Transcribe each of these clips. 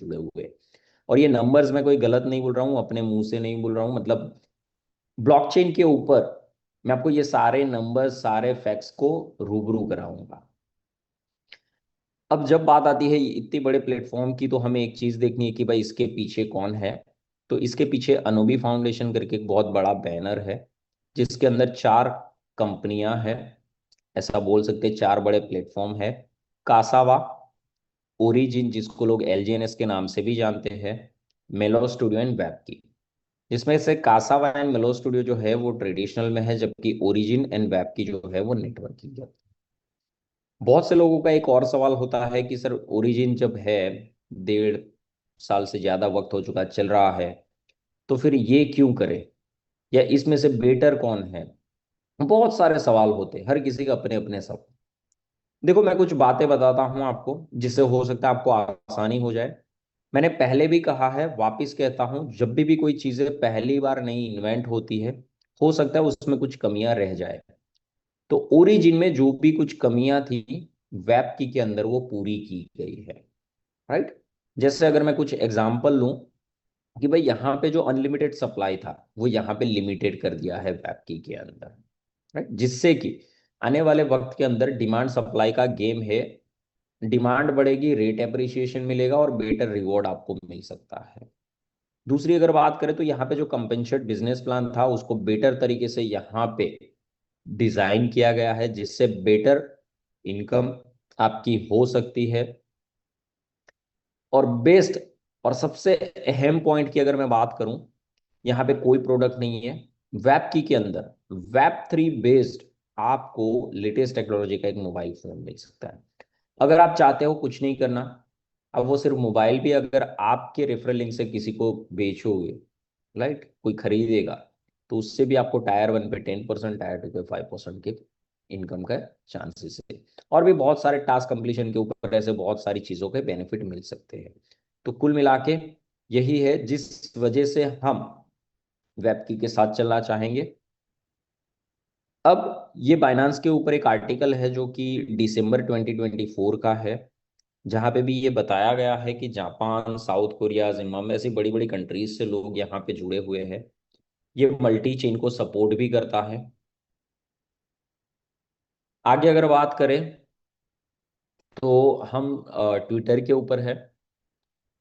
जुड़े हुए हैं। और ये नंबर्स मैं कोई गलत नहीं बोल रहा हूँ, अपने मुंह से नहीं बोल रहा हूँ, मतलब ब्लॉकचेन के ऊपर मैं आपको ये सारे नंबर्स, सारे फैक्ट्स को रूबरू कराऊंगा। अब जब बात आती है इतने बड़े प्लेटफॉर्म की, तो हमें एक चीज देखनी है कि भाई इसके पीछे कौन है। तो इसके पीछे अनोबी फाउंडेशन करके एक बहुत बड़ा बैनर है, जिसके अंदर चार कंपनियां हैं, ऐसा बोल सकते हैं चार बड़े प्लेटफॉर्म है। कासावा, ओरिजिन जिसको लोग एलजीएनएस के नाम से भी जानते हैं, मेलो स्टूडियो एंड वेबकी। जिसमें से कासावा एंड मेलो स्टूडियो जो है वो ट्रेडिशनल में है, जबकि ओरिजिन एंड वेबकी जो है वो नेटवर्किंग है। बहुत से लोगों का एक और सवाल होता है कि सर ओरिजिन जब है, 1.5 साल से ज्यादा वक्त हो चुका, चल रहा है, तो फिर ये क्यों करे, या इसमें से बेटर कौन है। बहुत सारे सवाल होते हैं, हर किसी का अपने अपने सवाल। देखो मैं कुछ बातें बताता हूं आपको, जिससे हो सकता है आपको आसानी हो जाए। मैंने पहले भी कहा है, वापिस कहता हूं, जब भी कोई चीजें पहली बार नई इन्वेंट होती है, हो सकता है उसमें कुछ कमियां रह जाए। तो ओरिजिन में जो भी कुछ कमियां थी, वेब की के अंदर वो पूरी की गई है। राइट। जैसे अगर मैं कुछ एग्जांपल लूं कि भाई यहाँ पे जो अनलिमिटेड सप्लाई था, वो यहाँ पे लिमिटेड कर दिया है वेब की के अंदर। राइट। जिससे कि आने वाले वक्त के अंदर डिमांड सप्लाई का गेम है, डिमांड बढ़ेगी, रेट एप्रिसिएशन मिलेगा और बेटर रिवॉर्ड आपको मिल सकता है। दूसरी अगर बात करें तो यहाँ पे जो कंपेंसेट बिजनेस प्लान था, उसको बेटर तरीके से यहाँ पे डिजाइन किया गया है, जिससे बेटर इनकम आपकी हो सकती है। और बेस्ट और सबसे अहम पॉइंट की अगर मैं बात करूं, यहाँ पे कोई प्रोडक्ट नहीं है वेब की के अंदर। वेब 3 बेस्ड आपको लेटेस्ट टेक्नोलॉजी का एक मोबाइल फोन मिल सकता है। अगर आप चाहते हो कुछ नहीं करना, अब वो सिर्फ मोबाइल भी अगर आपके रेफरल लिंक से किसी को बेचोगे, राइट, कोई खरीदेगा, तो उससे भी आपको टायर 1 पे 10%, टायर 2 पे 5% के इनकम का चांसेस है। और भी बहुत सारे टास्क कंप्लीशन के ऊपर ऐसे बहुत सारी चीज़ों के बेनिफिट मिल सकते हैं। तो कुल मिला के यही है जिस वजह से हम वेबकी के साथ चलना चाहेंगे। अब ये बाइनांस के ऊपर एक आर्टिकल है जो कि दिसंबर 2024 का है, जहाँ पे भी ये बताया गया है कि जापान, साउथ कोरिया, जिम्बाब्वे ऐसी बड़ी बड़ी कंट्रीज से लोग यहाँ पे जुड़े हुए हैं। ये मल्टी चेन को सपोर्ट भी करता है। आगे अगर बात करें तो हम ट्विटर के ऊपर है।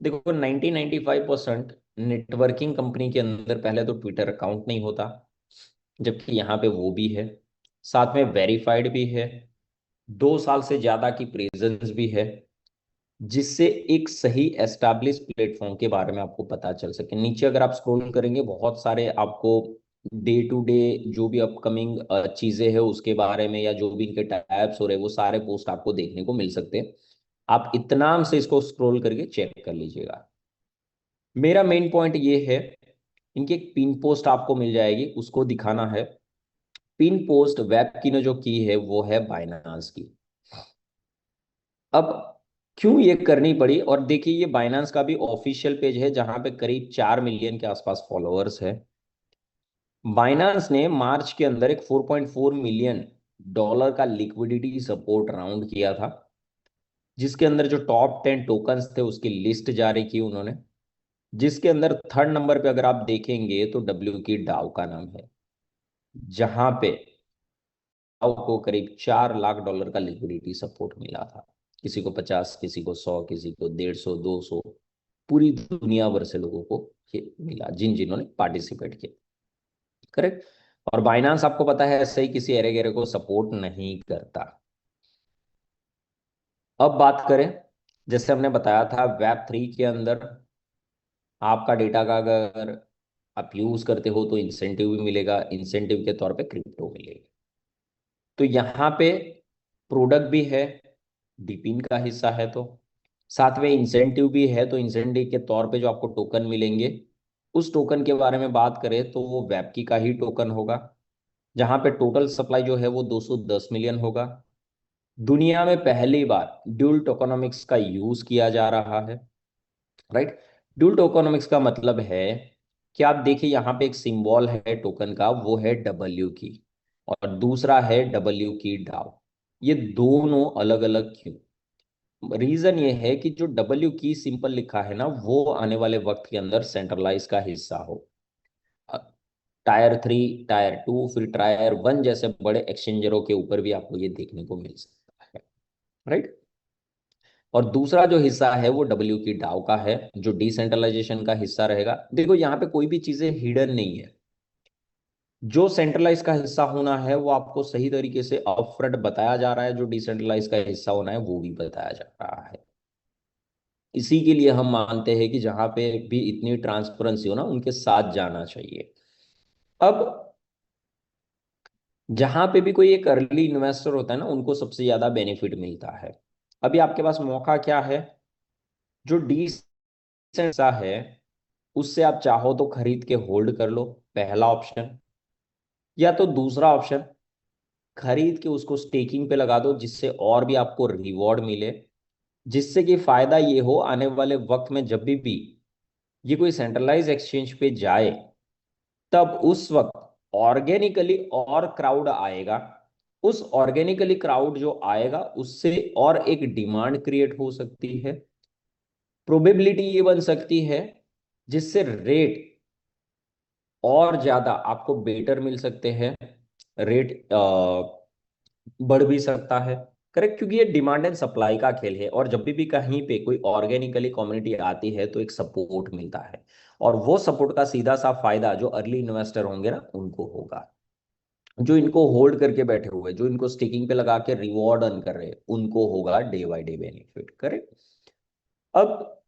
देखो 1995% नेटवर्किंग कंपनी के अंदर पहले तो ट्विटर अकाउंट नहीं होता, जबकि यहाँ पे वो भी है, साथ में वेरीफाइड भी है, 2 साल से ज्यादा की प्रेजेंस भी है, जिससे एक सही एस्टैब्लिश प्लेटफॉर्म के बारे में आपको पता चल सके। नीचे अगर आप स्क्रॉल करेंगे, बहुत सारे आपको डे टू डे जो भी अपकमिंग चीजें हैं उसके बारे में, या जो भी इनके टाइप्स हो रहे हैं, वो सारे पोस्ट आपको देखने को मिल सकते हैं। आप इत्मीनान से इसको स्क्रॉल करके चेक कर लीजिएगा। मेरा मेन पॉइंट ये है, इनकी एक पिन पोस्ट आपको मिल जाएगी, उसको दिखाना है। पिन पोस्ट वेब की ने जो की है वो है बाइनांस की। अब क्यों ये करनी पड़ी, और देखिए ये बाइनांस का भी ऑफिशियल पेज है, जहां पे करीब 4 मिलियन के आसपास फॉलोअर्स है। बाइनांस ने मार्च के अंदर एक $4.4 मिलियन का लिक्विडिटी सपोर्ट राउंड किया था, जिसके अंदर जो टॉप 10 टोकन्स थे उसकी लिस्ट जारी की उन्होंने, जिसके अंदर थर्ड नंबर पे अगर आप देखेंगे तो डब्ल्यू की डाउ का नाम है, जहां पे डाउ को करीब $4 लाख का लिक्विडिटी सपोर्ट मिला था। किसी को 50, किसी को 100, किसी को 150, 200, पूरी दुनिया भर से लोगों को ये मिला जिन जिन्होंने पार्टिसिपेट किया। करेक्ट। और बाइनांस आपको पता है ऐसे ही किसी एरे गेरे को सपोर्ट नहीं करता। अब बात करें, जैसे हमने बताया था वेब 3 के अंदर आपका डेटा का अगर आप यूज करते हो तो इंसेंटिव भी मिलेगा, इंसेंटिव के तौर पे क्रिप्टो मिलेगी। तो यहाँ पे प्रोडक्ट भी है, डिपिन का हिस्सा है, तो साथ में इंसेंटिव भी है। तो इंसेंटिव के तौर पे जो आपको टोकन मिलेंगे, उस टोकन के बारे में बात करें तो वो वेबकी का ही टोकन होगा, जहां पे टोटल सप्लाई जो है वो 210 मिलियन होगा। दुनिया में पहली बार ड्यूल टोकनोमिक्स का यूज किया जा रहा है। राइट। ड्यूल टोकनोमिक्स का मतलब है कि आप देखिए यहाँ पे एक सिंबल है टोकन का, वो है डब्ल्यू की, और दूसरा है डब्ल्यू की डाउ। ये दोनों अलग अलग क्यों? रीजन ये है कि जो डब्ल्यू की सिंपल लिखा है ना, वो आने वाले वक्त के अंदर सेंट्रलाइज का हिस्सा हो। टायर 3, टायर 2, फिर टायर 1 जैसे बड़े एक्सचेंजरों के ऊपर भी आपको ये देखने को मिल सकता है। राइट। और दूसरा जो हिस्सा है वो डब्ल्यू की डाउ का है, जो डिसेंट्रलाइजेशन का हिस्सा रहेगा। देखो यहाँ पे कोई भी चीजें हिडन नहीं है। जो सेंट्रलाइज का हिस्सा होना है वो आपको सही तरीके से अपफ्रंट बताया जा रहा है, जो डिसेंट्रलाइज का हिस्सा होना है वो भी बताया जा रहा है। इसी के लिए हम मानते हैं कि जहां पे भी इतनी ट्रांसपेरेंसी हो ना, उनके साथ जाना चाहिए। अब जहां पे भी कोई एक अर्ली इन्वेस्टर होता है ना, उनको सबसे ज्यादा बेनिफिट मिलता है। अभी आपके पास मौका क्या है? जो डिसेंट सा है उससे आप चाहो तो खरीद के होल्ड कर लो, पहला ऑप्शन। या तो दूसरा ऑप्शन, खरीद के उसको स्टेकिंग पे लगा दो, जिससे और भी आपको रिवॉर्ड मिले। जिससे कि फायदा ये हो, आने वाले वक्त में जब भी ये कोई सेंट्रलाइज एक्सचेंज पे जाए, तब उस वक्त ऑर्गेनिकली और क्राउड आएगा। उस ऑर्गेनिकली क्राउड जो आएगा उससे और एक डिमांड क्रिएट हो सकती है। प्रोबेबिलिटी ये बन सकती है जिससे रेट और ज्यादा आपको बेटर मिल सकते हैं। रेट बढ़ भी सकता है। करेक्ट, क्योंकि ये डिमांड एंड सप्लाई का खेल है, और जब भी कहीं पे कोई ऑर्गेनिकली कम्युनिटी आती है तो एक सपोर्ट मिलता है। और वो सपोर्ट का सीधा सा फायदा जो अर्ली इन्वेस्टर होंगे ना उनको होगा। जो इनको होल्ड करके बैठे हुए, जो इनको स्टिकिंग पे लगा के रिवॉर्ड अर्न कर रहे हैं, उनको होगा day by day benefit. Correct. अब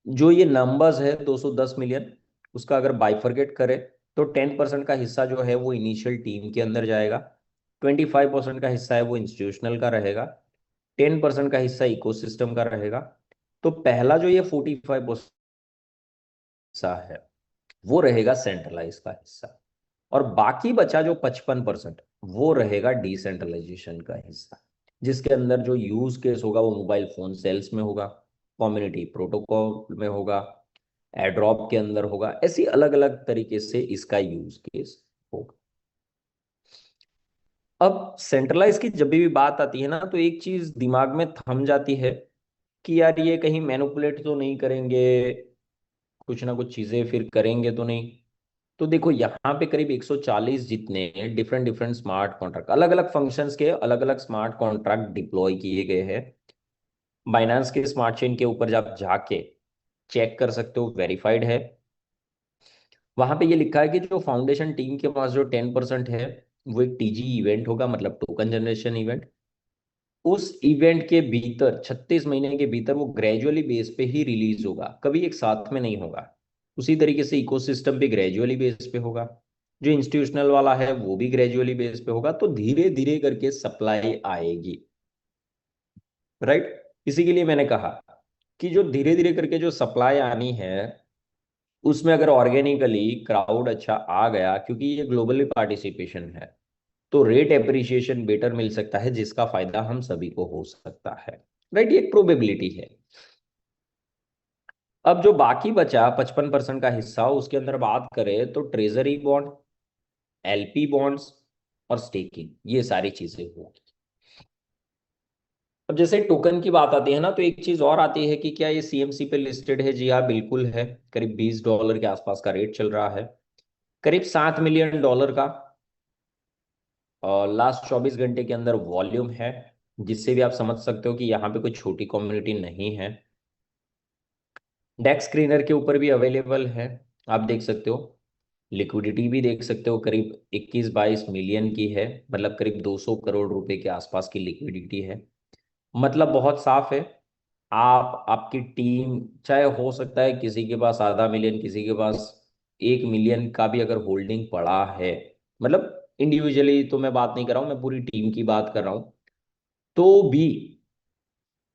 जो ये नंबर्स है 210 मिलियन, उसका अगर बाइफरकेट करें तो 10% का हिस्सा जो है वो इनिशियल टीम के अंदर जाएगा। 25% का हिस्सा है वो इंस्टीट्यूशनल का रहेगा। 10% का हिस्सा इकोसिस्टम का रहेगा। तो पहला जो ये 45% हिस्सा है वो रहेगा सेंट्रलाइज का हिस्सा। और बाकी बचा जो 55% वो रहेगा डिसेंट्रलाइजेशन का हिस्सा, जिसके अंदर जो यूज केस होगा वो मोबाइल फोन सेल्स में होगा, कम्युनिटी प्रोटोकॉल में होगा, एड्रॉप के अंदर होगा। ऐसी अलग अलग तरीके से इसका यूज केस होगा। अब सेंट्रलाइज की जब भी बात आती है ना, तो एक चीज दिमाग में थम जाती है कि यार ये कहीं मैनिपुलेट तो नहीं करेंगे, कुछ ना कुछ चीजें फिर करेंगे तो नहीं। तो देखो यहाँ पे करीब 140 जितने डिफरेंट डिफरेंट स्मार्ट कॉन्ट्रैक्ट, अलग अलग फंक्शंस के अलग अलग स्मार्ट कॉन्ट्रैक्ट डिप्लॉय किए गए हैं। बाइनांस के स्मार्ट चेन के ऊपर जब जाके चेक कर सकते हो, वेरीफाइड है। वहां पे ये लिखा है कि जो फाउंडेशन टीम के पास जो 10% है, वो एक टीजी इवेंट होगा, मतलब टोकन जनरेशन इवेंट। उस इवेंट के भीतर 36 महीने के भीतर वो ग्रेजुअली बेस पे ही रिलीज होगा, कभी एक साथ में नहीं होगा। उसी तरीके से इकोसिस्टम भी ग्रेजुअली बेस पे होगा। जो इंस्टीट्यूशनल वाला है वो भी ग्रेजुअली बेस पे होगा। तो धीरे धीरे करके सप्लाई आएगी। राइट। इसी के लिए मैंने कहा कि जो धीरे धीरे करके जो सप्लाई आनी है, उसमें अगर ऑर्गेनिकली क्राउड अच्छा आ गया, क्योंकि ये ग्लोबली पार्टिसिपेशन है, तो रेट एप्रिसिएशन बेटर मिल सकता है, जिसका फायदा हम सभी को हो सकता है। राइट, ये एक प्रोबेबिलिटी है। अब जो बाकी बचा 55% का हिस्सा, उसके अंदर बात करें तो ट्रेजरी बॉन्ड, एलपी बॉन्ड्स और स्टेकिंग, ये सारी चीजें होगी। अब जैसे टोकन की बात आती है ना, तो एक चीज और आती है कि क्या ये सीएमसी पे लिस्टेड है? जी हाँ, बिल्कुल है। करीब $20 के आसपास का रेट चल रहा है। करीब $7 मिलियन का लास्ट 24 घंटे के अंदर वॉल्यूम है। जिससे भी आप समझ सकते हो कि यहाँ पे कोई छोटी कम्युनिटी नहीं है। डेक्स स्क्रीनर के ऊपर भी अवेलेबल है, आप देख सकते हो। लिक्विडिटी भी देख सकते हो, करीब 21-22 मिलियन की है। मतलब करीब 200 करोड़ रुपए के आसपास की लिक्विडिटी है। मतलब बहुत साफ है। आप, आपकी टीम, चाहे हो सकता है किसी के पास आधा मिलियन, किसी के पास 1 मिलियन का भी अगर होल्डिंग पड़ा है, मतलब इंडिविजुअली तो मैं बात नहीं कर रहा हूं, मैं पूरी टीम की बात कर रहा हूं, तो भी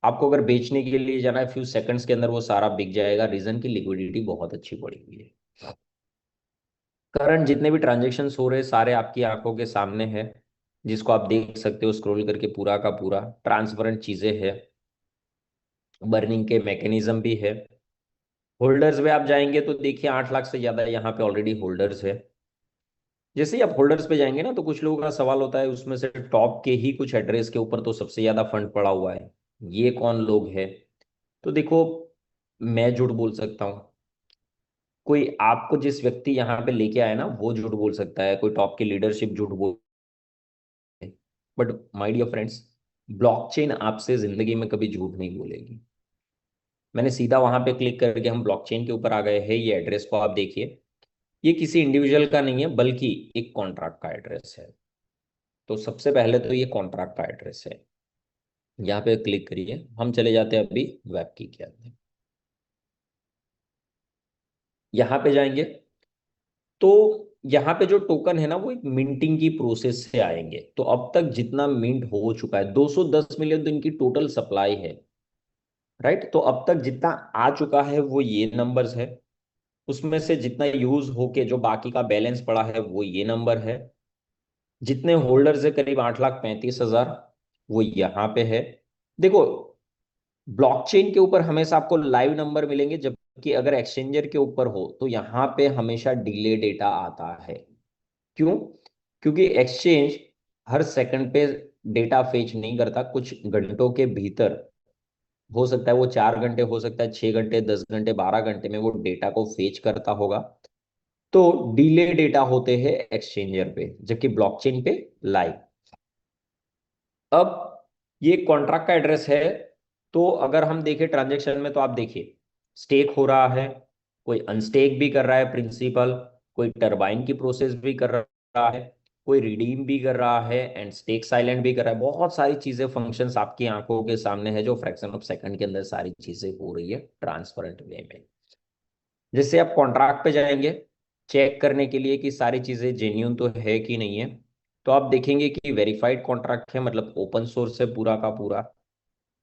आपको अगर बेचने के लिए जाना है, फ्यू सेकंड्स के अंदर वो सारा बिक जाएगा। रीजन की लिक्विडिटी बहुत अच्छी पड़ी हुई है। करंट जितने भी ट्रांजेक्शन हो रहे हैं सारे आपकी आंखों के सामने है, जिसको आप देख सकते हो स्क्रॉल करके। पूरा का पूरा ट्रांसपेरेंट चीजें है। बर्निंग के मैकेनिज्म भी है। होल्डर्स में आप जाएंगे तो देखिए 8 लाख से ज्यादा यहाँ पे ऑलरेडी होल्डर्स है। जैसे ही आप होल्डर्स पे जाएंगे ना, तो कुछ लोगों का सवाल होता है उसमें से टॉप के ही कुछ एड्रेस के ऊपर तो सबसे ज्यादा फंड पड़ा हुआ है। ये कौन लोग है? तो देखो, मैं झूठ बोल सकता हूँ, कोई आपको जिस व्यक्ति यहाँ पे लेके आया ना वो झूठ बोल सकता है, कोई टॉप की लीडरशिप झूठ बोल, but my dear friends, blockchain आपसे जिंदगी में कभी झूठ नहीं बोलेगी। मैंने सीधा वहां पे क्लिक करके हम ब्लॉकचेन के ऊपर आ गए हैं। ये एड्रेस को आप देखिए, ये किसी इंडिविजुअल का नहीं है बल्कि एक कॉन्ट्रैक्ट का एड्रेस है। तो सबसे पहले तो ये कॉन्ट्रैक्ट का एड्रेस है। यहाँ पे क्लिक करिए, हम चले जाते हैं अभी वेब की के अंदर। यहाँ पे जाएंगे तो यहाँ पे जो टोकन है ना वो एक मिंटिंग की प्रोसेस से आएंगे। तो अब तक जितना मिंट हो चुका है 210 मिलियन तो इनकी टोटल सप्लाई है, राइट। तो अब तक जितना आ चुका है वो ये नंबर्स है, उसमें से जितना यूज होके जो बाकी का बैलेंस पड़ा है वो ये नंबर है। जितने होल्डर्स है करीब 8,35,000, वो यहाँ पे है। देखो, ब्लॉकचेन के ऊपर हमेशा आपको लाइव नंबर मिलेंगे, जबकि अगर एक्सचेंजर के ऊपर हो तो यहाँ पे हमेशा डिले डेटा आता है। क्यों? क्योंकि एक्सचेंज हर सेकंड पे डेटा फेच नहीं करता, कुछ घंटों के भीतर, हो सकता है वो 4 घंटे, हो सकता है 6 घंटे, 10 घंटे, 12 घंटे में वो डेटा को फेच करता होगा। तो डिले डेटा होते हैं एक्सचेंजर पे, जबकि ब्लॉकचेन पे लाइव। अब ये कॉन्ट्रैक्ट का एड्रेस है। तो अगर हम देखें ट्रांजेक्शन में तो आप देखिए, स्टेक हो रहा है, कोई अनस्टेक भी कर रहा है प्रिंसिपल, कोई टरबाइन की प्रोसेस भी कर रहा है, कोई रिडीम भी कर रहा है, एंड स्टेक साइलेंट भी कर रहा है। बहुत सारी चीजें, फंक्शंस आपकी आंखों के सामने है, जो फ्रैक्शन ऑफ सेकंड के अंदर सारी चीजें हो रही है ट्रांसपेरेंट वे में। जैसे आप कॉन्ट्रैक्ट पे जाएंगे चेक करने के लिए कि सारी चीजें जेन्यून तो है कि नहीं है, तो आप देखेंगे कि वेरीफाइड कॉन्ट्रैक्ट है, मतलब ओपन सोर्स है पूरा का पूरा।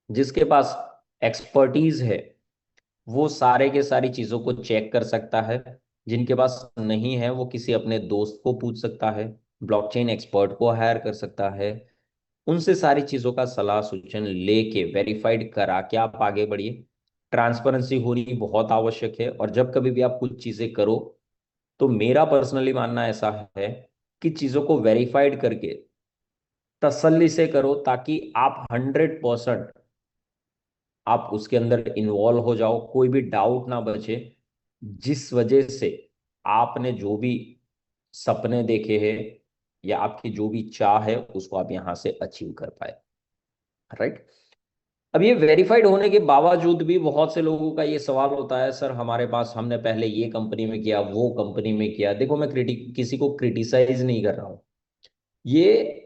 जिसके पास एक्सपर्टीज है वो सारे के सारी चीजों को चेक कर सकता है। जिनके पास नहीं है वो किसी अपने दोस्त को पूछ सकता है, ब्लॉकचेन एक्सपर्ट को हायर कर सकता है, उनसे सारी चीजों का सलाह सूचन लेके वेरीफाइड करा के आप आगे बढ़िए। ट्रांसपेरेंसी होनी बहुत आवश्यक है, और जब कभी भी आप कुछ चीजें करो तो मेरा पर्सनली मानना ऐसा है कि चीजों को वेरीफाइड करके तसल्ली से करो, ताकि आप 100% आप उसके अंदर इन्वॉल्व हो जाओ, कोई भी डाउट ना बचे, जिस वजह से आपने जो भी सपने देखे हैं या आपकी जो भी चाह है उसको आप यहां से अचीव कर पाए, राइट। अब ये वेरीफाइड होने के बावजूद भी बहुत से लोगों का ये सवाल होता है, सर हमारे पास, हमने पहले ये कंपनी में किया, वो कंपनी में किया। देखो, मैं किसी को क्रिटिसाइज नहीं कर रहा हूँ, ये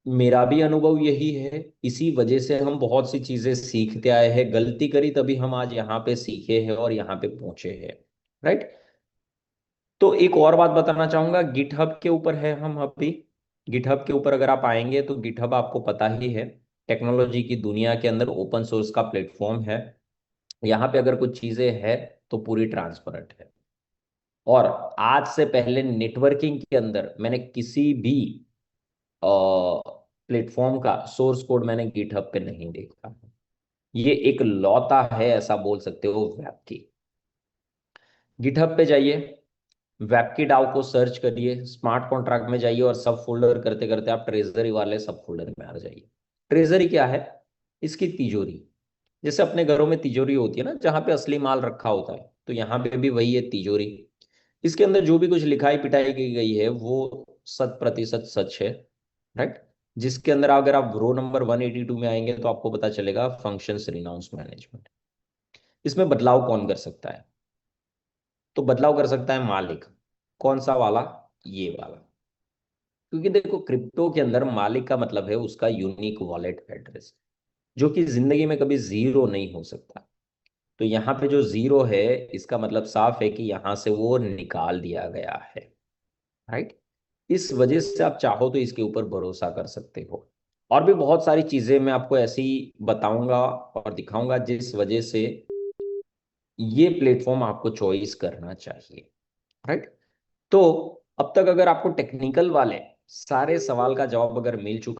मेरा भी अनुभव यही है। इसी वजह से हम बहुत सी चीजें सीखते आए हैं, गलती करी तभी हम आज यहाँ पे सीखे हैं और यहाँ पे पहुंचे हैं, राइट। तो एक और बात बताना चाहूंगा, गिटहब के ऊपर है हम अभी। गिटहब के ऊपर अगर आप आएंगे तो गिटहब आपको पता ही है, टेक्नोलॉजी की दुनिया के अंदर ओपन सोर्स का प्लेटफॉर्म है। यहाँ पे अगर कुछ चीजें है तो पूरी ट्रांसपेरेंट है। और आज से पहले नेटवर्किंग के अंदर मैंने किसी भी प्लेटफॉर्म का सोर्स कोड मैंने गिटहब पे नहीं देखा। ये एक लौता है, ऐसा बोल सकते हो, वेब की। गिटहब पे जाइए, वेब की डाउ को सर्च करिए, स्मार्ट कॉन्ट्रैक्ट में जाइए, और सब फोल्डर करते करते आप ट्रेजरी वाले सब फोल्डर में आ जाइए। ट्रेजरी क्या है? इसकी तिजोरी। जैसे अपने घरों में तिजोरी होती है ना, जहाँ पे असली माल रखा होता है, तो यहाँ पे भी वही है तिजोरी। इसके अंदर जो भी कुछ लिखाई पिटाई की गई है वो 100% सच है, राइट। जिसके अंदर अगर आप रो नंबर 182 में आएंगे तो आपको पता चलेगा फंक्शंस रिनाउंस मैनेजमेंट। इसमें बदलाव कौन कर सकता है? तो बदलाव कर सकता है मालिक। कौन सा वाला? ये वाला। क्योंकि देखो, क्रिप्टो के अंदर मालिक का मतलब है उसका यूनिक वॉलेट एड्रेस, जो कि जिंदगी में कभी जीरो नहीं हो सकता। तो यहाँ पे जो जीरो है, इसका मतलब साफ है कि यहाँ से वो निकाल दिया गया है, राइट। इस वजह से आप चाहो तो इसके ऊपर भरोसा कर सकते हो। और भी बहुत सारी चीजें मैं आपको ऐसी बताऊंगा और दिखाऊंगा जिस वजह से ये प्लेटफॉर्म आपको चॉइस करना चाहिए, राइट। तो अब तक अगर आपको टेक्निकल वाले सारे सवाल का जवाब अगर मिल चुका